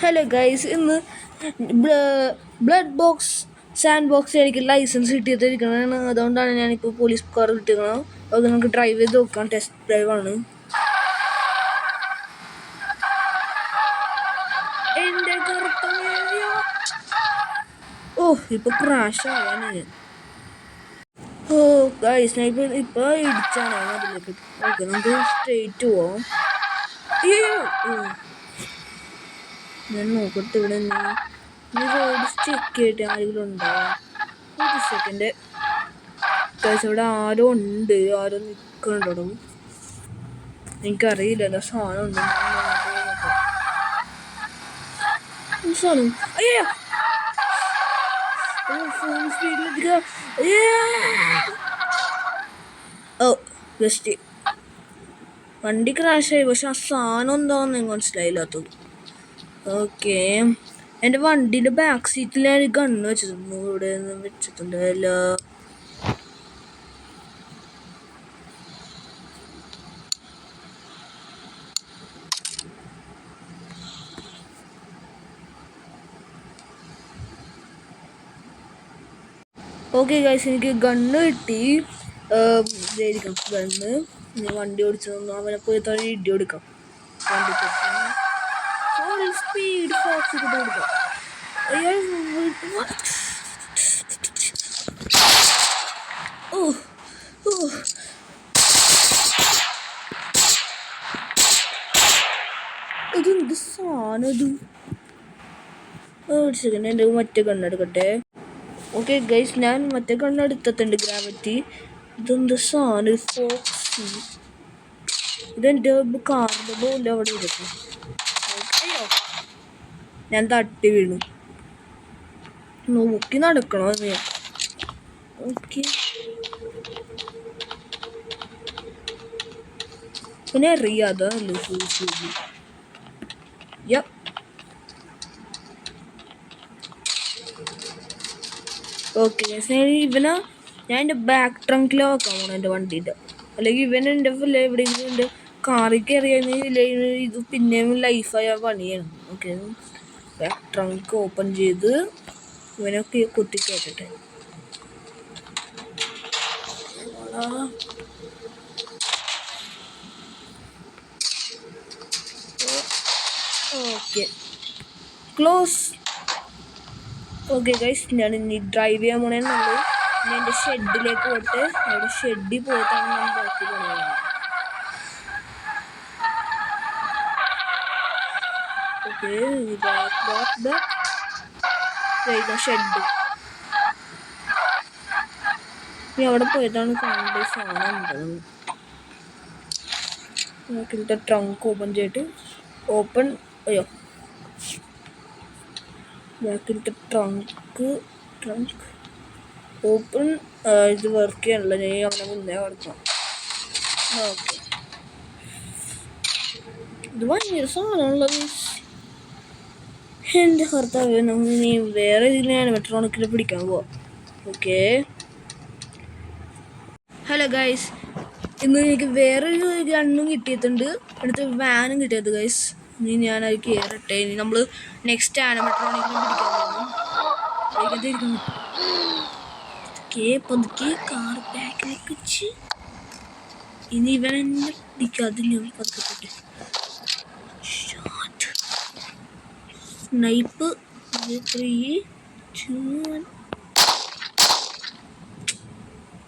Hello guys, ഇന്ന് blood box sand box എനിക്ക് licence കിട്ടിയതിരിക്കണതാണ്. അതുകൊണ്ടാണ് ഞാനിപ്പോൾ പോലീസ് കാർ കിട്ടിയത്. അത് നമുക്ക് ഡ്രൈവ് ചെയ്ത് നോക്കാം. ടെസ്റ്റ് ഡ്രൈവാണ്. എൻ്റെ ഇപ്പോൾ ക്രാഷ് ആവാണ്. ഗൈസ്, ഞാൻ ഇപ്പോൾ ഇടിച്ചാണ് അതിലേക്ക്. ഓക്കെ, നമുക്ക് സ്ട്രെയിറ്റ് പോവാം. ഞാൻ നോക്കട്ടെ, ഇവിടെ റോഡ് ചെക്ക് ചെയ്തിട്ട് ആരെങ്കിലും ഉണ്ടോ? ഒരു സെക്കൻഡ് ഗൈസ്, ഇവിടെ ആരോ ഉണ്ട്, ആരോ നിൽക്കുന്നുണ്ടോ? എനിക്കറിയില്ല എന്താ സാധനം ഉണ്ട്. സാധനം അയ്യോ, ഫോൺ സ്പീഡിലെത്തിക്കുക. ഓ ജസ്റ്റ് വണ്ടി ക്രാഷായി, പക്ഷെ ആ സാധനം എന്താണെന്ന് എനിക്ക് മനസ്സിലായില്ലാത്തത്. ഓക്കെ, എൻ്റെ വണ്ടീൻ്റെ ബാക്ക് സീറ്റിൽ ഞാൻ ഗണ്ണ് വെച്ചിട്ടുണ്ട്. ഇവിടെ നിന്ന് വെച്ചിട്ടുണ്ടല്ലോ. ഓക്കെ ഗൈസ്, എനിക്ക് ഗണ്ണ് കിട്ടി. ഗണ്ണ് വണ്ടി ഓടിച്ചു തന്നു. അവനെ പോയി തന്നെ ഇടി കൊടുക്കാം. വണ്ടി ഫുൾ സ്പീഡ് ഫോക്സ് ഇട്ട് കൊടുക്കാം. ഇതെന്ത് സാധനം ഇത്? ഒരു സെക്കൻഡ്, എൻ്റെ മറ്റേ കണ്ണെടുക്കട്ടെ. ഓക്കെ ഗൈസ്, ഞാൻ മറ്റേ കണ്ണെടുത്തിട്ടുണ്ട്, ഗ്രാവിറ്റി. ഇതെന്ത് സാധനം? ഫോക്സ്. ഇതെൻ്റെ കാറിൻ്റെ പോലെ അവിടെ ഇരിക്കും. അയ്യോ, ഞാൻ തട്ടി വീണു. നോക്കി നടക്കണോ നീ? ഓക്കെ, പിന്നെ അറിയാതല്ലേ. ഓക്കെ ഇവനെ ഞാൻ എൻ്റെ ബാക്ക് ട്രങ്കിൽ വെക്കാൻ പോകണം, എൻ്റെ വണ്ടീൻ്റെ. അല്ലെങ്കിൽ ഇവൻ എൻ്റെ എവിടെയെങ്കിലും എൻ്റെ കാറിൽ കയറിയാൽ ഇത് പിന്നെയും ലൈഫായ പണിയാണ്. ഓക്കെ, ബാക്ക് ട്രങ്ക് ഓപ്പൺ ചെയ്ത് ഇവനൊക്കെ കുത്തിക്കയറ്റട്ടെ. Okay, close. ഓക്കെ ഗൈസ്, ഞാൻ ഇനി ഡ്രൈവ് ചെയ്യാൻ പോണേന്നുള്ളൂ. ഞാൻ എൻ്റെ ഷെഡിലേക്ക് പോയിട്ട് അവിടെ ഷെഡിൽ പോയിട്ടാണ് ഞാൻ ബാക്കി പോകുന്നത്. ഓക്കെ, ഷെഡ് ഇനി അവിടെ പോയിട്ടാണ് കണ്ട സാധനം ഉണ്ടത്. നമുക്കിതിൻ്റെ ട്രങ്ക് ഓപ്പൺ ചെയ്തിട്ട് അയ്യോ, ബാക്കിലത്തെ ട്രങ്ക് ഓപ്പൺ. ഇത് വർക്ക് ചെയ്യാനുള്ള ഞാൻ അവനെ മുന്നേ കൊടുക്കാം. ഓക്കെ, ഇത് ഭയങ്കര സാധനമുള്ളത്. എൻ്റെ ഭർത്താവ് നമ്മൾ ഇനി വേറെ ഇതിൽ ആനിമേട്രോണിക്കിൽ പിടിക്കാൻ പോവാം. ഓക്കെ, ഹലോ ഗൈസ്, ഇന്ന് എനിക്ക് വേറൊരു ഗണ്ണും കിട്ടിയിട്ടുണ്ട്, അടുത്ത വാനും കിട്ടിയത് ഗൈസ്. ഇനി ഞാനത് കയറട്ടെ. ഇനി നമ്മൾ നെക്സ്റ്റ് ആനിമേട്രോണിക്കിലും പിടിക്കാൻ പോകും. പതുക്കെ കാർ ബാക്കിലേക്ക് വെച്ച് ഇനി ഇവൻ എന്നെ പിടിക്കാതില്ല. പതുക്കെ സ്നൈപ്പ് 3 2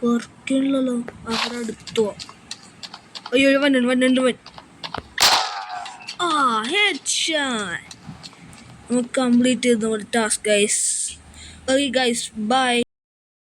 വർക്കുള്ളല്ലോ. അവരടുത്തോ? അയ്യോ, വന്നുണ്ട്. ഹെഡ്ഷോട്ട്. നമുക്ക് കംപ്ലീറ്റ് ചെയ്ത task guys. Okay guys, by.